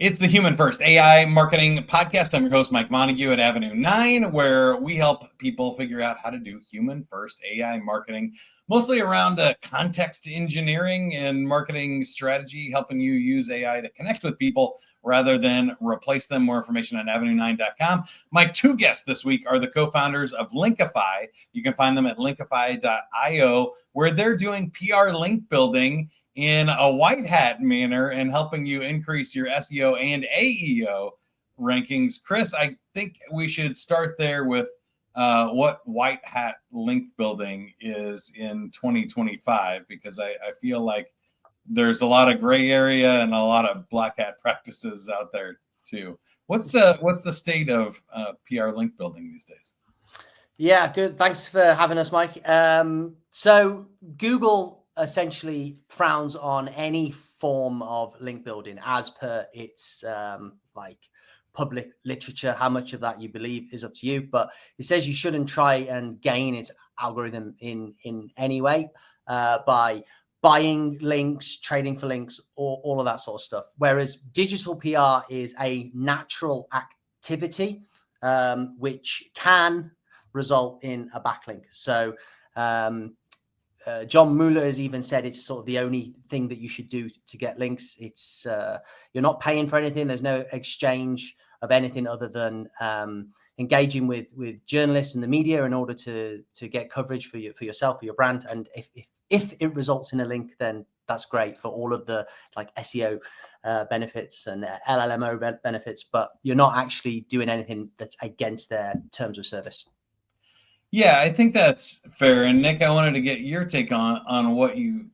It's the Human First AI Marketing Podcast. I'm your host, Mike Montague at Avenue 9, where we help people figure out how to do human first AI marketing, mostly around context engineering and marketing strategy, helping you use AI to connect with people rather than replace them. More information on avenue9.com. My two guests this week are the co-founders of Linkifi. You can find them at linkifi.io, where they're doing PR link building in a white hat manner and helping you increase your SEO and AEO rankings. Chris, I think we should start there with what white hat link building is in 2025, because I feel like there's a lot of gray area and a lot of black hat practices out there too. What's the state of PR link building these days? Yeah, good. Thanks for having us, Mike. So Google essentially frowns on any form of link building as per its public literature. How much of that you believe is up to you, but it says you shouldn't try and gain its algorithm in any way by buying links, trading for links, or all of that sort of stuff. Whereas digital PR is a natural activity which can result in a backlink. So John Mueller has even said it's sort of the only thing that you should do to get links. It's you're not paying for anything. There's no exchange of anything other than engaging with journalists and the media in order to get coverage for yourself, for your brand. And if it results in a link, then that's great for all of the like SEO benefits and LLMO benefits. But you're not actually doing anything that's against their terms of service. Yeah, I think that's fair. And Nick, I wanted to get your take on what you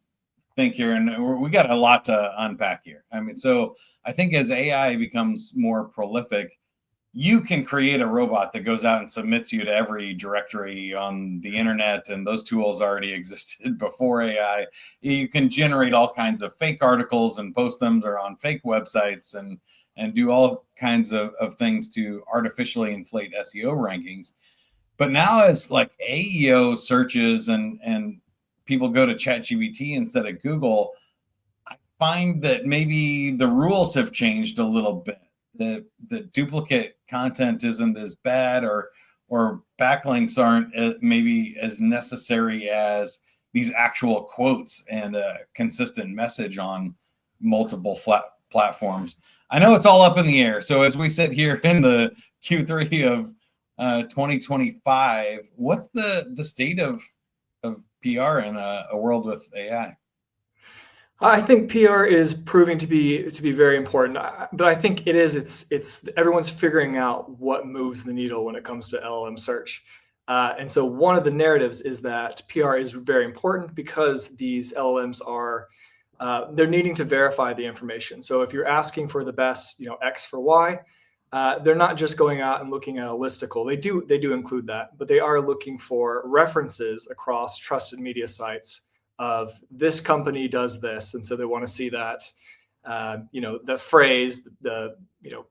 think here. And we got a lot to unpack here. I mean, so I think as AI becomes more prolific, you can create a robot that goes out and submits you to every directory on the internet. And those tools already existed before AI. You can generate all kinds of fake articles and post them or on fake websites and do all kinds of things to artificially inflate SEO rankings. But now as like AEO searches and people go to ChatGPT instead of Google, I find that maybe the rules have changed a little bit. The duplicate content isn't as bad, or backlinks aren't maybe as necessary as these actual quotes and a consistent message on multiple platforms. I know it's all up in the air. So as we sit here in the Q3 of 2025, what's the state of PR in a world with AI? I think PR is proving to be very important, but I think it's everyone's figuring out what moves the needle when it comes to LLM search. And so one of the narratives is that PR is very important because these LLMs are they're needing to verify the information. So if you're asking for the best, X for Y, they're not just going out and looking at a listicle. They do include that, but they are looking for references across trusted media sites of this company does this, and so they want to see that the phrase, the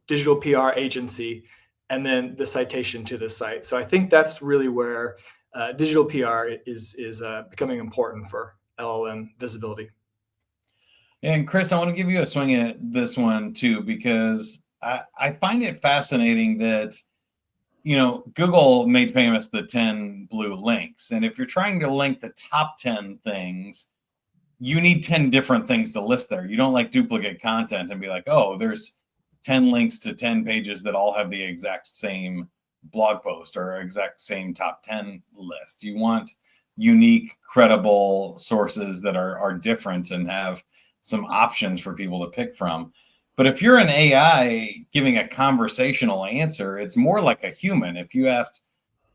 digital PR agency, and then the citation to the site. So I think that's really where digital PR is becoming important for LLM visibility. And Chris, I want to give you a swing at this one too, because I find it fascinating that, Google made famous the 10 blue links. And if you're trying to link the top 10 things, you need 10 different things to list there. You don't like duplicate content and be like, oh, there's 10 links to 10 pages that all have the exact same blog post or exact same top 10 list. You want unique, credible sources that are different and have some options for people to pick from. But if you're an AI giving a conversational answer, it's more like a human. If you asked,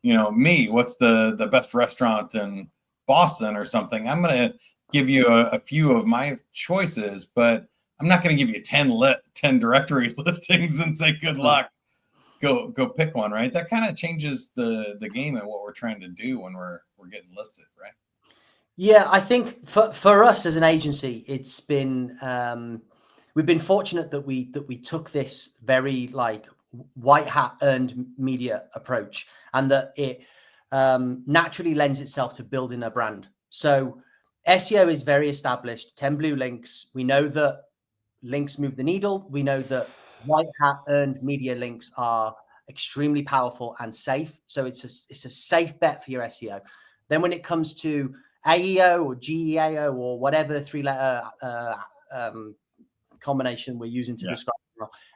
me, what's the best restaurant in Boston or something, I'm going to give you a few of my choices, but I'm not going to give you 10 directory listings and say, good luck, go pick one, right? That kind of changes the game and what we're trying to do when we're getting listed, right? Yeah, I think for us as an agency, it's been we've been fortunate that we took this very white hat earned media approach, and that it naturally lends itself to building a brand. So SEO is very established. 10 blue links. We know that links move the needle. We know that white hat earned media links are extremely powerful and safe. So it's a safe bet for your SEO. Then when it comes to AEO or GEAO or whatever 3-letter combination we're using to describe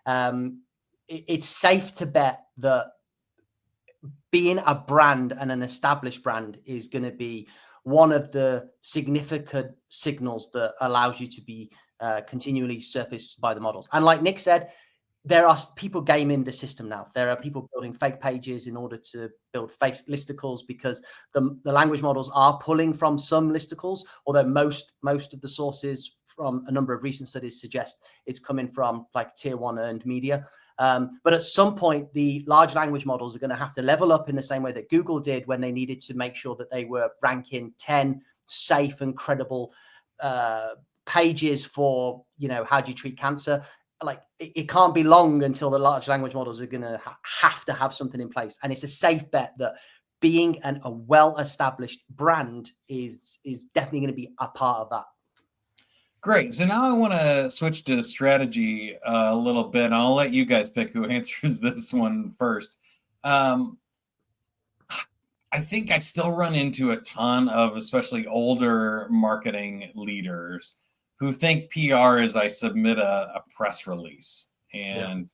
it, it's safe to bet that being a brand and an established brand is going to be one of the significant signals that allows you to be continually surfaced by the models. And like Nick said, there are people gaming the system now. There are people building fake pages in order to build fake listicles because the language models are pulling from some listicles, although most of the sources from a number of recent studies suggest it's coming from like tier 1 earned media. But at some point, the large language models are going to have to level up in the same way that Google did when they needed to make sure that they were ranking 10 safe and credible pages for, how do you treat cancer? Like it can't be long until the large language models are going to have to have something in place. And it's a safe bet that being a well-established brand is definitely going to be a part of that. Great. So now I want to switch to strategy a little bit. And I'll let you guys pick who answers this one first. I think I still run into a ton of especially older marketing leaders who think PR is I submit a press release and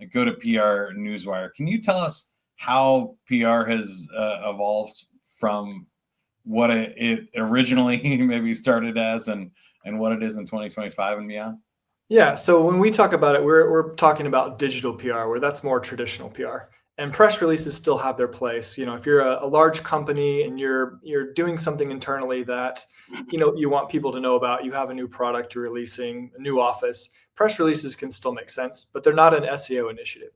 I go to PR Newswire. Can you tell us how PR has evolved from what it originally maybe started as and what it is in 2025 and beyond? Yeah. So when we talk about it, we're talking about digital PR, where that's more traditional PR. And press releases still have their place. If you're a large company and you're doing something internally that you want people to know about, you have a new product you're releasing, a new office, press releases can still make sense, but they're not an SEO initiative.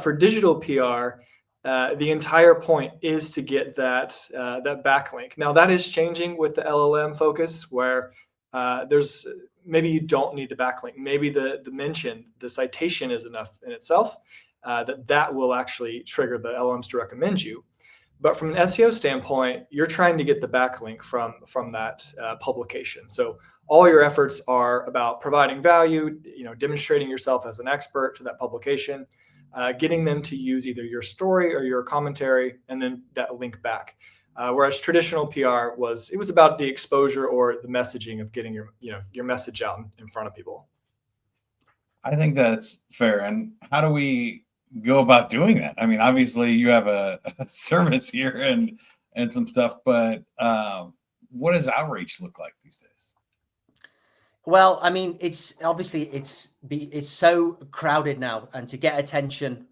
For digital PR, the entire point is to get that backlink. Now that is changing with the LLM focus, where there's maybe you don't need the backlink. Maybe the mention, the citation is enough in itself. That will actually trigger the LLMs to recommend you. But from an SEO standpoint, you're trying to get the backlink from that publication. So all your efforts are about providing value, demonstrating yourself as an expert to that publication, getting them to use either your story or your commentary, and then that link back. Whereas traditional PR was about the exposure or the messaging of getting your message out in front of people. I think that's fair. And how do we go about doing that? I mean, obviously you have a service here and some stuff, but what does outreach look like these days? Well, I mean, it's so crowded now, and to get attention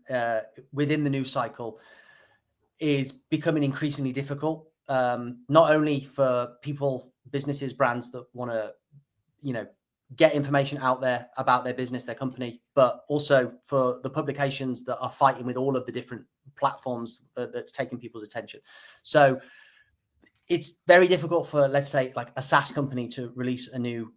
within the news cycle is becoming increasingly difficult. Not only for people, businesses, brands that want to, get information out there about their business, their company, but also for the publications that are fighting with all of the different platforms that's taking people's attention. So it's very difficult for, let's say, like a SaaS company to release a new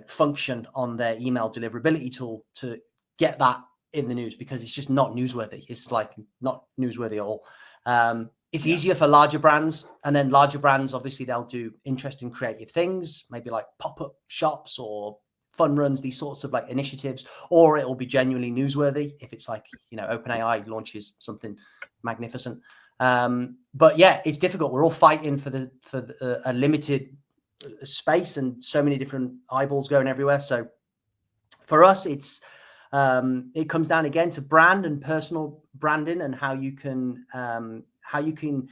function on their email deliverability tool to get that in the news, because it's just not newsworthy. It's like not newsworthy at all. It's easier for larger brands, and then larger brands, obviously they'll do interesting creative things, maybe like pop-up shops or fun runs, these sorts of like initiatives, or it will be genuinely newsworthy if it's like, OpenAI launches something magnificent. But yeah, it's difficult. We're all fighting for a limited space and so many different eyeballs going everywhere. So for us, it comes down again to brand and personal branding, and how you can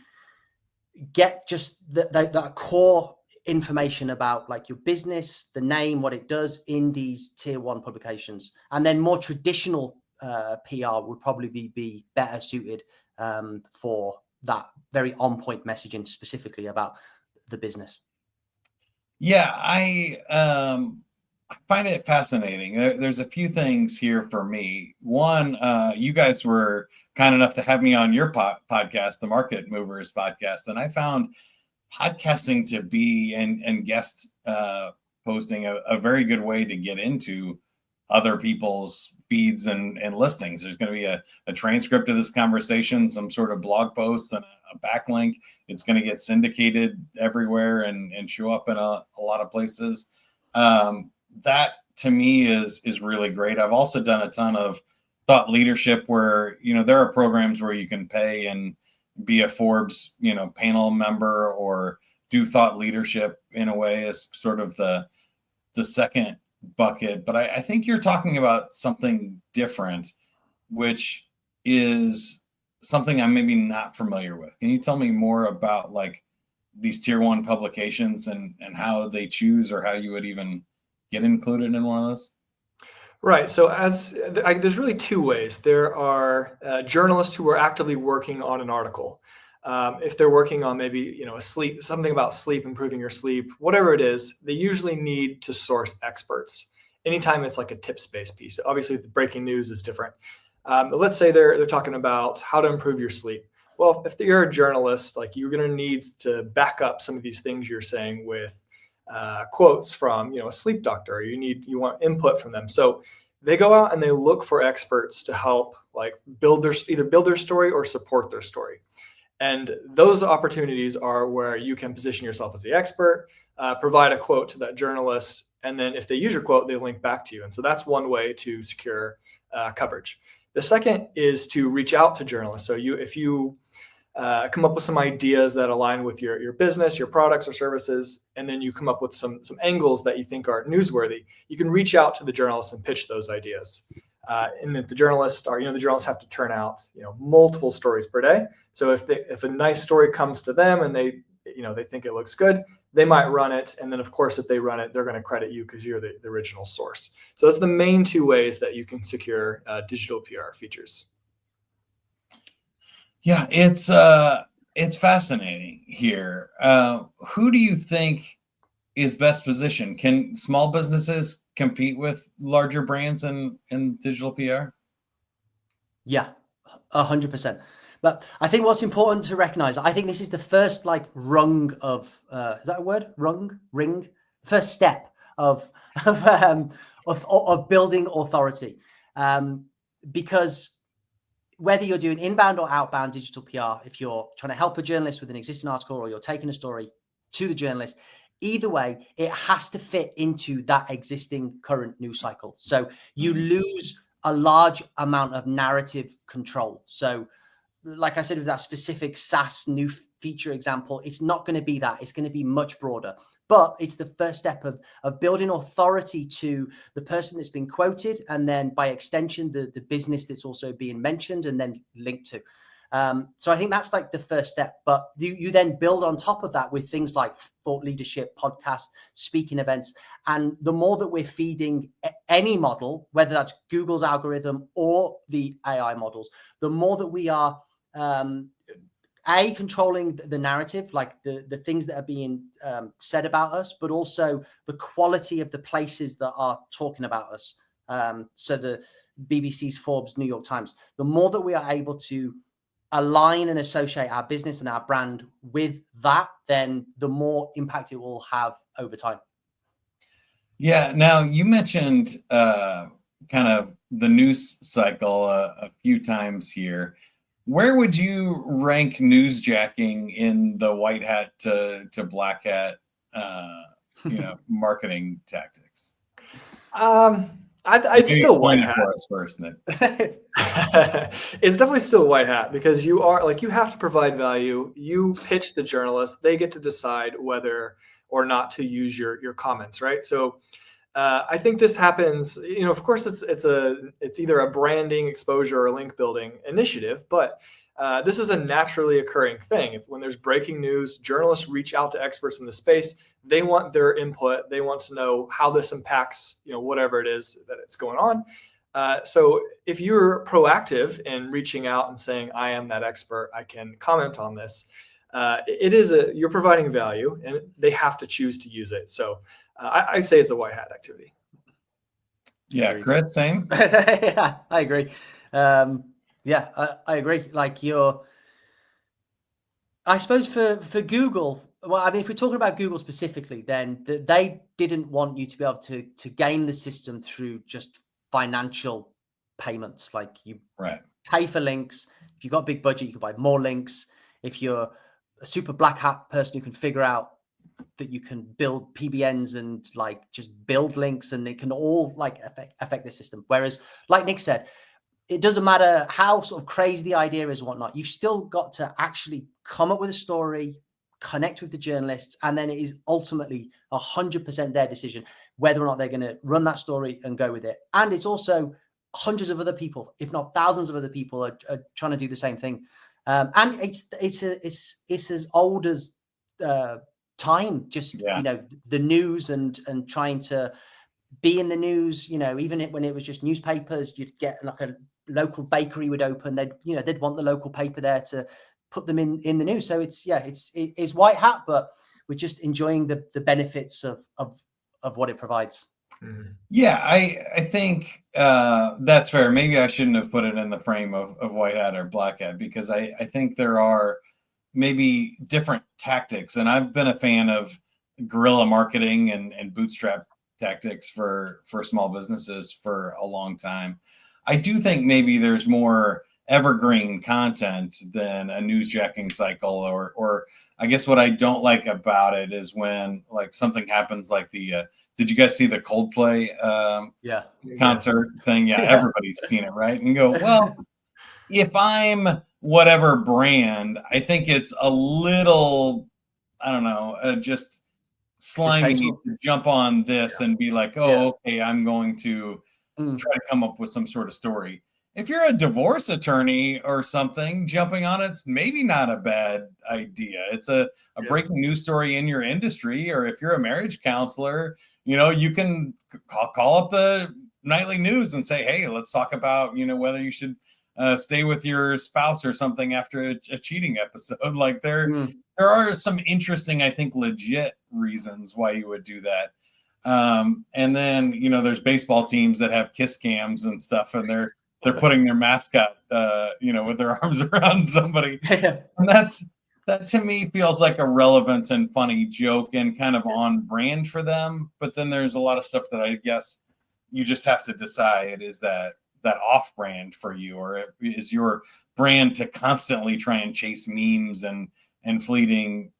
get just that core information about like your business, the name, what it does in these tier 1 publications. And then more traditional PR would probably be better suited for that very on point messaging specifically about the business. Yeah, I find it fascinating. There's a few things here for me. One, you guys were kind enough to have me on your podcast, the Market Movers podcast, and I found podcasting to be and guest posting a very good way to get into other people's feeds and listings. There's going to be a transcript of this conversation, some sort of blog posts, and a backlink. It's going to get syndicated everywhere and show up in a lot of places. That to me is really great. I've also done a ton of thought leadership where, there are programs where you can pay and be a Forbes, panel member or do thought leadership in a way as sort of the second bucket. But I think you're talking about something different, which is something I'm maybe not familiar with. Can you tell me more about like these tier one publications and how they choose or how you would even get included in one of those? Right. So there's really two ways. There are journalists who are actively working on an article. If they're working on maybe something about sleep, improving your sleep, whatever it is, they usually need to source experts. Anytime it's like a tips-based piece. Obviously, the breaking news is different. But let's say they're talking about how to improve your sleep. Well, if you're a journalist, like you're going to need to back up some of these things you're saying with quotes from a sleep doctor. Or you want input from them. So they go out and they look for experts to help like either build their story or support their story. And those opportunities are where you can position yourself as the expert, provide a quote to that journalist, and then if they use your quote, they link back to you. And so that's one way to secure coverage. The second is to reach out to journalists. So if you come up with some ideas that align with your business, your products or services, and then you come up with some angles that you think are newsworthy, you can reach out to the journalists and pitch those ideas. And if the journalists have to turn out multiple stories per day. So if a nice story comes to them and they think it looks good, they might run it. And then of course, if they run it, they're going to credit you because you're the original source. So that's the main two ways that you can secure digital PR features. Yeah, it's fascinating here. Who do you think is best positioned? Can small businesses compete with larger brands in digital PR? Yeah, 100%. But I think what's important to recognize, I think this is the first like rung of, is that a word? Ring? First step of building authority. Because whether you're doing inbound or outbound digital PR, if you're trying to help a journalist with an existing article or you're taking a story to the journalist, either way, it has to fit into that existing current news cycle. So you lose a large amount of narrative control. So like I said, with that specific SaaS new feature example, it's not going to be that. It's going to be much broader. But it's the first step of building authority to the person that's been quoted, and then by extension, the business that's also being mentioned and then linked to. So I think that's like the first step. But you then build on top of that with things like thought leadership, podcast, speaking events. And the more that we're feeding any model, whether that's Google's algorithm or the AI models, the more that we are controlling the narrative, like the things that are being said about us, but also the quality of the places that are talking about us. So the BBC's, Forbes, New York Times, the more that we are able to align and associate our business and our brand with that, then the more impact it will have over time. Yeah. Now you mentioned kind of the news cycle a few times here. Where would you rank newsjacking in the white hat to black hat, marketing tactics? I'd still white hat for us first, Nick. It's definitely still white hat because you have to provide value. You pitch the journalist; they get to decide whether or not to use your comments, right? So I think this happens. Of course, it's either a branding, exposure, or link building initiative, but this is a naturally occurring thing. When there's breaking news, journalists reach out to experts in the space. They want their input. They want to know how this impacts, whatever it is that it's going on. So if you're proactive in reaching out and saying, "I am that expert. I can comment on this," you're providing value, and they have to choose to use it. So I'd say it's a white hat activity. Yeah, Chris, same. Yeah, I agree. I agree. Like I suppose for Google, well, I mean, if we're talking about Google specifically, then they didn't want you to be able to game the system through just financial payments. Like you pay for links. If you've got a big budget, you can buy more links. If you're a super black hat person who can figure out that you can build PBNs and like just build links, and it can all like affect the system. Whereas, like Nick said, it doesn't matter how sort of crazy the idea is and whatnot. You've still got to actually come up with a story, connect with the journalists, and then it is ultimately 100% their decision whether or not they're going to run that story and go with it. And it's also hundreds of other people, if not thousands of other people, are trying to do the same thing. And it's as old as time. Just you know, the news and trying to be in the news. You know, even when it was just newspapers, you'd get like a local bakery would open. They'd want the local paper there to put them in the news. So it's white hat, but we're just enjoying the benefits of what it provides. Yeah, I think that's fair. Maybe I shouldn't have put it in the frame of white hat or black hat, because I think there are maybe different tactics. And I've been a fan of guerrilla marketing and bootstrap tactics for small businesses for a long time. I do think maybe there's more evergreen content than a newsjacking cycle, or I guess what I don't like about it is when like something happens like the did you guys see the Coldplay concert thing? Yeah, everybody's seen it, right? And you go, well, if I'm whatever brand, I think it's a little, I don't know, just slimy to jump on this and be like, oh, okay, I'm going to try to come up with some sort of story. If you're a divorce attorney or something, jumping on it's maybe not a bad idea. It's a breaking news story in your industry. Or if you're a marriage counselor, you know, you can call up the nightly news and say, hey, let's talk about, you know, whether you should stay with your spouse or something after a cheating episode. Like there are some interesting, I think, legit reasons why you would do that. And then, you know, there's baseball teams that have kiss cams and stuff, and they're putting their mascot, you know, with their arms around somebody. And that to me feels like a relevant and funny joke and kind of on brand for them. But then there's a lot of stuff that I guess you just have to decide, is that off brand for you, or is your brand to constantly try and chase memes and fleeting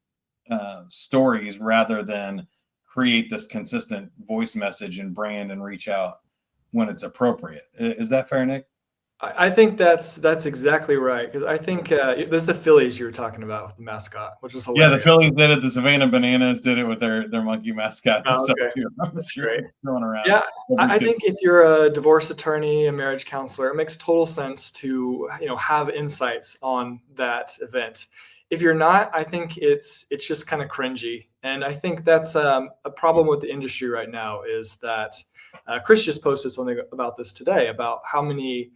stories rather than create this consistent voice message and brand and reach out when it's appropriate. Is that fair, Nick? I think that's exactly right, because I think this is the Phillies you were talking about with the mascot, which was hilarious. Yeah, the Phillies did it. The Savannah Bananas did it with their monkey mascot and stuff. Okay. That's great. Throwing around. Yeah, I think if you're a divorce attorney, a marriage counselor, it makes total sense to, you know, have insights on that event. If you're not, I think it's just kind of cringy, and I think that's a problem with the industry right now. Is that Chris just posted something about this today, about how many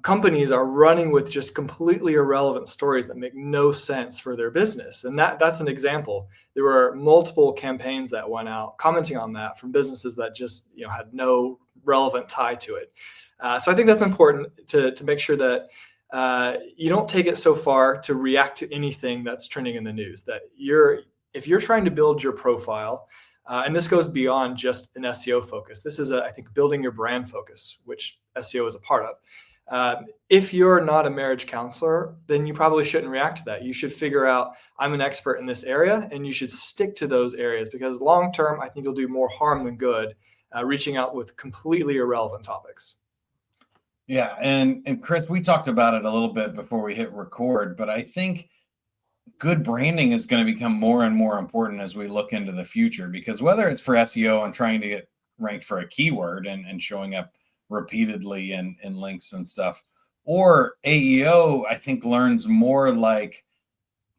companies are running with just completely irrelevant stories that make no sense for their business. And that's an example. There were multiple campaigns that went out commenting on that from businesses that just, you know, had no relevant tie to it. So I think that's important to make sure that you don't take it so far to react to anything that's trending in the news. That if you're trying to build your profile, and this goes beyond just an SEO focus. This is, I think, building your brand focus, which SEO is a part of. If you're not a marriage counselor, then you probably shouldn't react to that. You should figure out, I'm an expert in this area, and you should stick to those areas, because long term, I think you'll do more harm than good reaching out with completely irrelevant topics. Yeah, and Chris, we talked about it a little bit before we hit record, but I think good branding is going to become more and more important as we look into the future, because whether it's for SEO and trying to get ranked for a keyword and showing up repeatedly in links and stuff, or AEO, I think learns more like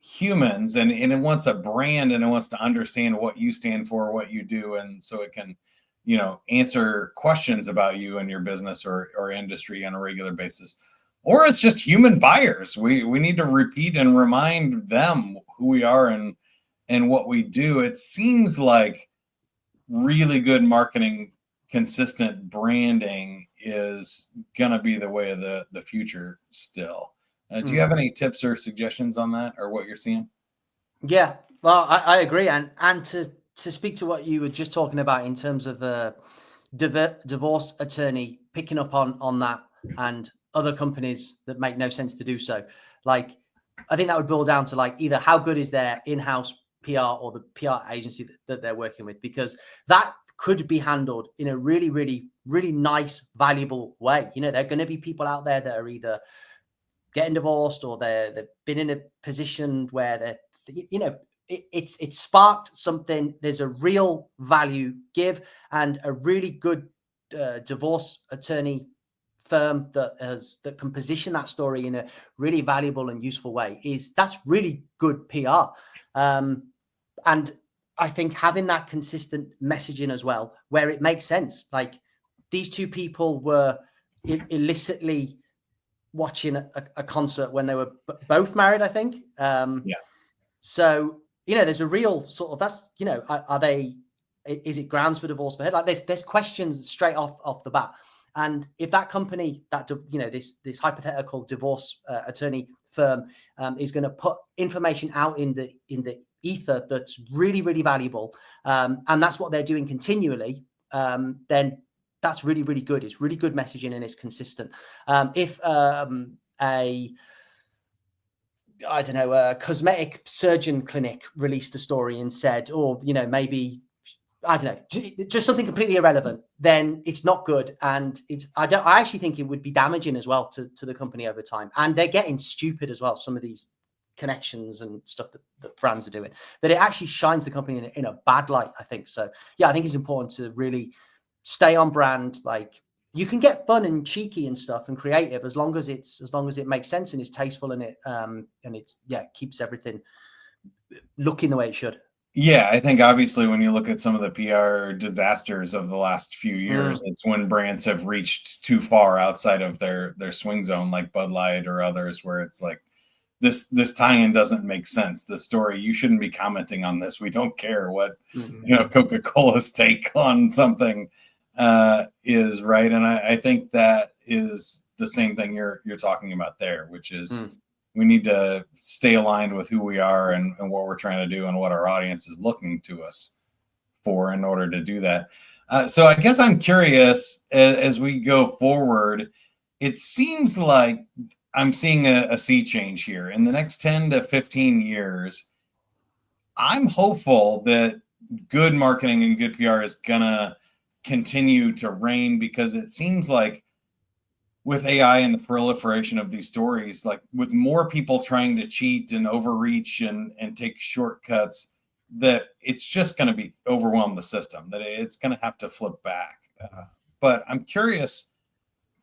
humans, and it wants a brand, and it wants to understand what you stand for, what you do, and so it can, you know, answer questions about you and your business or industry on a regular basis. Or it's just human buyers. We need to repeat and remind them who we are and what we do. It seems like really good marketing, consistent branding is gonna be the way of the future still. Do you have any tips or suggestions on that, or what you're seeing? Yeah, well, I agree, and to speak to what you were just talking about in terms of divorce attorney picking up on that, and other companies that make no sense to do so. Like, I think that would boil down to like either how good is their in-house PR or the PR agency that they're working with, because that could be handled in a really, really, really nice, valuable way. You know, there are going to be people out there that are either getting divorced or they've been in a position where they're, you know, it's sparked something. There's a real value give, and a really good divorce attorney firm that can position that story in a really valuable and useful way, that's really good PR. And I think having that consistent messaging as well, where it makes sense. Like, these two people were illicitly watching a concert when they were both married, I think. So, you know, there's a real sort of, that's, you know, is it grounds for divorce for her? Like, there's questions straight off the bat. And if that company, that, you know, this hypothetical divorce attorney firm is going to put information out in the ether that's really, really valuable, and that's what they're doing continually, then that's really, really good. It's really good messaging and it's consistent. If a cosmetic surgeon clinic released a story and said, or, you know, maybe, I don't know, just something completely irrelevant, then it's not good. And I actually think it would be damaging as well to the company over time. And they're getting stupid as well, some of these connections and stuff that brands are doing, that it actually shines the company in a bad light, I think. So yeah, I think it's important to really stay on brand. Like, you can get fun and cheeky and stuff and creative as long as it makes sense and is tasteful, and it's keeps everything looking the way it should. Yeah, I think obviously when you look at some of the PR disasters of the last few years, it's when brands have reached too far outside of their swing zone, like Bud Light or others, where it's like, this tie-in doesn't make sense. The story, you shouldn't be commenting on this. We don't care what Coca-Cola's take on something is, right. And I think that is the same thing you're talking about there, which is we need to stay aligned with who we are and what we're trying to do and what our audience is looking to us for in order to do that. So I guess I'm curious, as we go forward, it seems like I'm seeing a sea change here. In the next 10 to 15 years, I'm hopeful that good marketing and good PR is going to continue to reign, because it seems like with AI and the proliferation of these stories, like with more people trying to cheat and overreach and take shortcuts, that it's just going to be overwhelm the system, that it's going to have to flip back. But I'm curious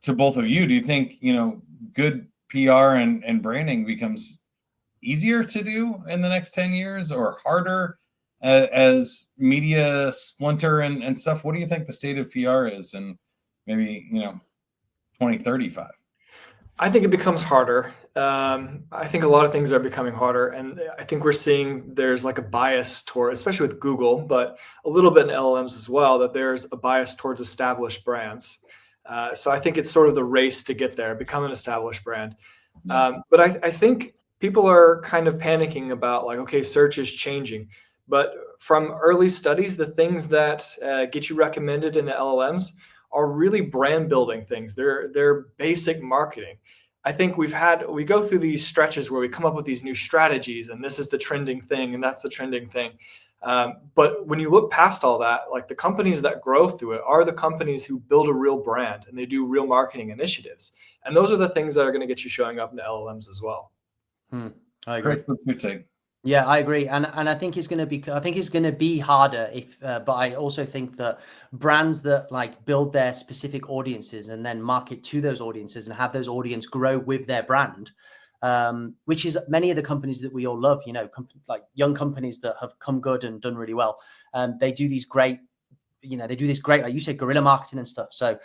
to both of you, do you think, you know, good PR and branding becomes easier to do in the next 10 years or harder as media splinter and stuff? What do you think the state of PR is in maybe, 2035? I think it becomes harder. I think a lot of things are becoming harder. And I think we're seeing there's like a bias toward, especially with Google, but a little bit in LLMs as well, that there's a bias towards established brands. So I think it's sort of the race to get there, become an established brand. But I think people are kind of panicking about, like, okay, search is changing. But from early studies, the things that get you recommended in the LLMs are really brand building things. They're basic marketing. I think we go through these stretches where we come up with these new strategies, and this is the trending thing, and that's the trending thing. But when you look past all that, like, the companies that grow through it are the companies who build a real brand and they do real marketing initiatives. And those are the things that are going to get you showing up in the LLMs as well. I agree. Chris, what's your take? Yeah, I agree, and I think it's going to be harder but I also think that brands that like build their specific audiences and then market to those audiences and have those audience grow with their brand, which is many of the companies that we all love, like young companies that have come good and done really well. They do these great, like you said, guerrilla marketing and stuff. So,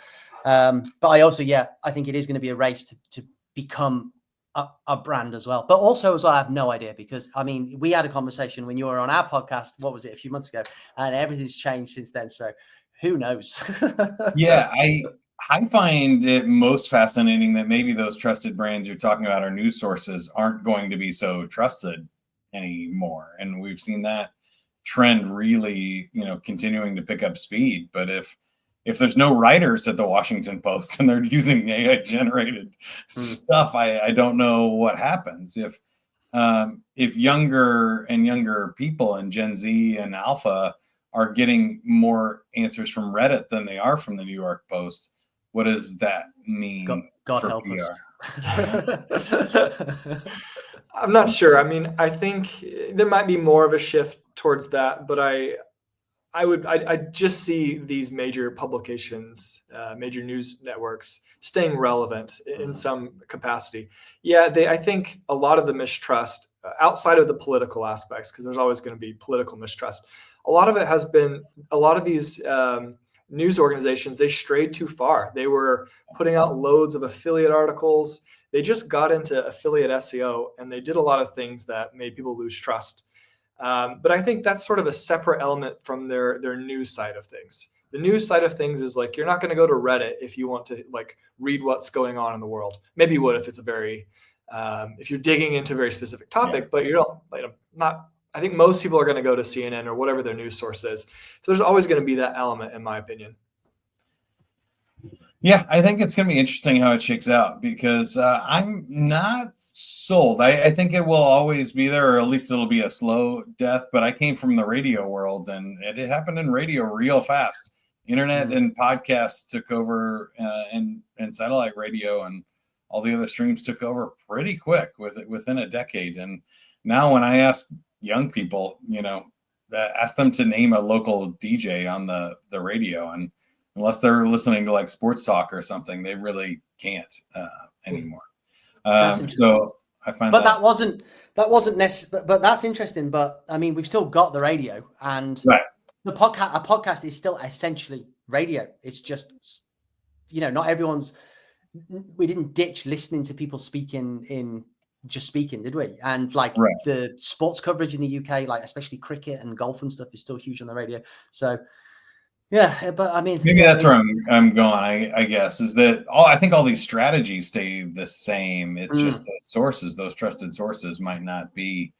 but I also, I think it is going to be a race to become a brand as well. But also as well, I have no idea, because I mean, we had a conversation when you were on our podcast, what was it, a few months ago, and everything's changed since then. So who knows? Yeah, I find it most fascinating that maybe those trusted brands you're talking about, our news sources, aren't going to be so trusted anymore. And we've seen that trend really, continuing to pick up speed. But if there's no writers at the Washington Post and they're using AI generated stuff, I don't know what happens. If if younger and younger people and Gen Z and Alpha are getting more answers from Reddit than they are from the New York Post, what does that mean God for help PR? us. I'm not sure. I mean, I think there might be more of a shift towards that, but I just see these major publications, major news networks staying relevant in some capacity. Yeah, I think a lot of the mistrust outside of the political aspects, because there's always going to be political mistrust. A lot of it has been a lot of these news organizations, they strayed too far. They were putting out loads of affiliate articles. They just got into affiliate SEO, and they did a lot of things that made people lose trust. But I think that's sort of a separate element from their news side of things. The news side of things is like, you're not going to go to Reddit if you want to like read what's going on in the world. Maybe you would if it's a very, if you're digging into a very specific topic, but you don't, not, I think most people are going to go to CNN or whatever their news source is. So there's always going to be that element, in my opinion. Yeah, I think it's going to be interesting how it shakes out, because I'm not sold. I think it will always be there, or at least it'll be a slow death. But I came from the radio world, and it happened in radio real fast. Internet and podcasts took over, and satellite radio and all the other streams took over pretty quick within a decade. And now when I ask young people, ask them to name a local DJ on the radio, and unless they're listening to like sports talk or something, they really can't anymore. So I find but that wasn't necessary. But that's interesting. But I mean, we've still got the radio, and right. A podcast is still essentially radio. It's just, not everyone's. We didn't ditch listening to people speaking in just speaking, did we? And like the sports coverage in the UK, like especially cricket and golf and stuff, is still huge on the radio. So. Yeah, but I mean, maybe that's where I'm going. I guess is that I think all these strategies stay the same. It's just the sources; those trusted sources might not be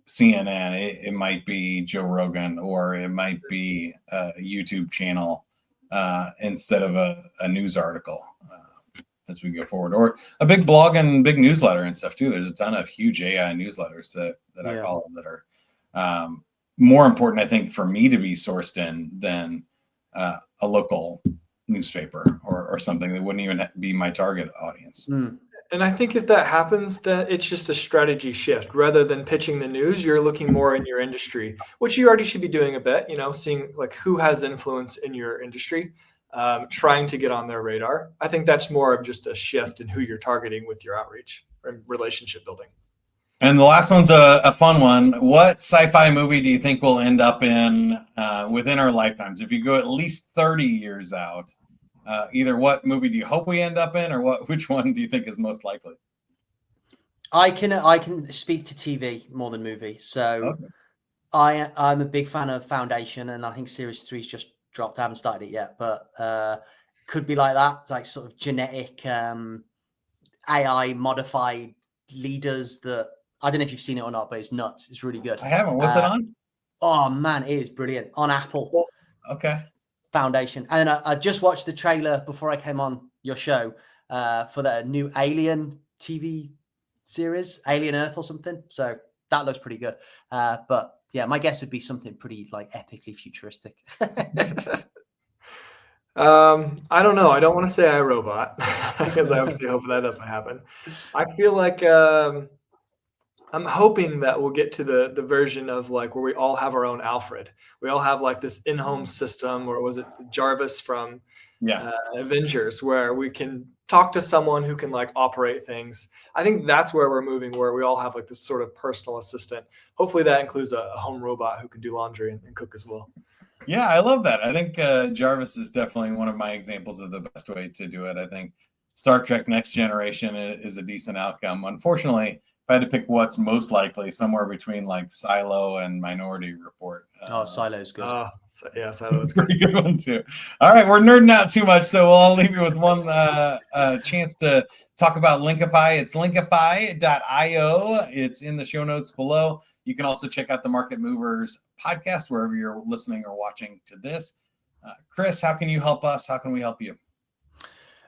CNN. It might be Joe Rogan, or it might be a YouTube channel instead of a news article as we go forward, or a big blog and big newsletter and stuff too. There's a ton of huge AI newsletters that I follow that are more important, I think, for me to be sourced in than a local newspaper or something that wouldn't even be my target audience. And I think if that happens, that it's just a strategy shift. Rather than pitching the news, you're looking more in your industry, which you already should be doing a bit, seeing like who has influence in your industry, trying to get on their radar. I think that's more of just a shift in who you're targeting with your outreach and relationship building. And the last one's a fun one. What sci-fi movie do you think we'll end up in within our lifetimes? If you go at least 30 years out, either what movie do you hope we end up in, or which one do you think is most likely? I can speak to TV more than movie. So I'm a big fan of Foundation, and I think Series 3's just dropped. I haven't started it yet, but could be like that. It's like sort of genetic AI modified leaders that, I don't know if you've seen it or not, but it's nuts. It's really good. I haven't. What's it on? Oh man, it is brilliant. On Apple. Okay. Foundation. And I just watched the trailer before I came on your show for the new Alien TV series, Alien Earth or something. So that looks pretty good. But yeah, my guess would be something pretty like epically futuristic. I don't know. I don't want to say iRobot because I obviously hope that doesn't happen. I feel like I'm hoping that we'll get to the version of like where we all have our own Alfred. We all have like this in-home system, or was it Jarvis from Avengers, where we can talk to someone who can like operate things. I think that's where we're moving, where we all have like this sort of personal assistant. Hopefully that includes a home robot who can do laundry and cook as well. Yeah, I love that. I think Jarvis is definitely one of my examples of the best way to do it. I think Star Trek Next Generation is a decent outcome. Unfortunately, if I had to pick what's most likely, somewhere between like Silo and Minority Report. Silo's good. Yeah, Silo's good. Pretty good one too. All right, we're nerding out too much, so I'll leave you with one chance to talk about Linkifi. It's linkifi.io. It's in the show notes below. You can also check out the Market Movers podcast wherever you're listening or watching to this. Chris, how can you help us? How can we help you?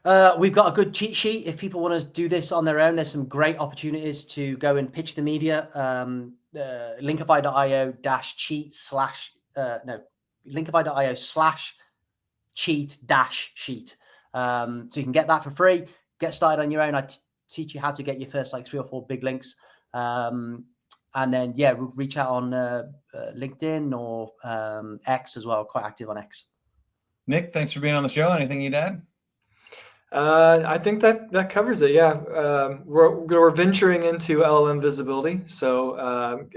We've got a good cheat sheet. If people want to do this on their own, there's some great opportunities to go and pitch the media. Linkify.io -cheat/ Linkify.io/cheat -sheet. So you can get that for free. Get started on your own. I teach you how to get your first like 3 or 4 big links. And then, yeah, reach out on LinkedIn or X as well. Quite active on X. Nick, thanks for being on the show. Anything you'd add? I think that covers it. Yeah, we're venturing into LLM visibility, so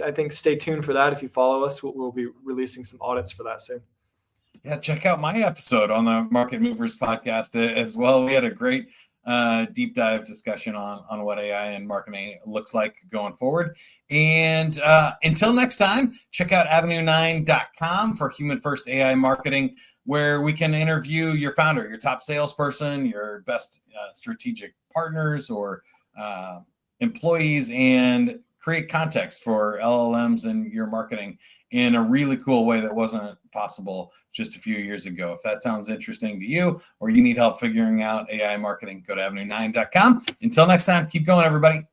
I think stay tuned for that. If you follow us, we'll be releasing some audits for that soon. Yeah, check out my episode on the Market Movers podcast as well. We had a great deep dive discussion on what AI and marketing looks like going forward. And until next time, check out avenue9.com for human first AI marketing, where we can interview your founder, your top salesperson, your best strategic partners or employees, and create context for LLMs and your marketing in a really cool way that wasn't possible just a few years ago. If that sounds interesting to you, or you need help figuring out AI marketing, go to avenue9.com. Until next time, keep going, everybody.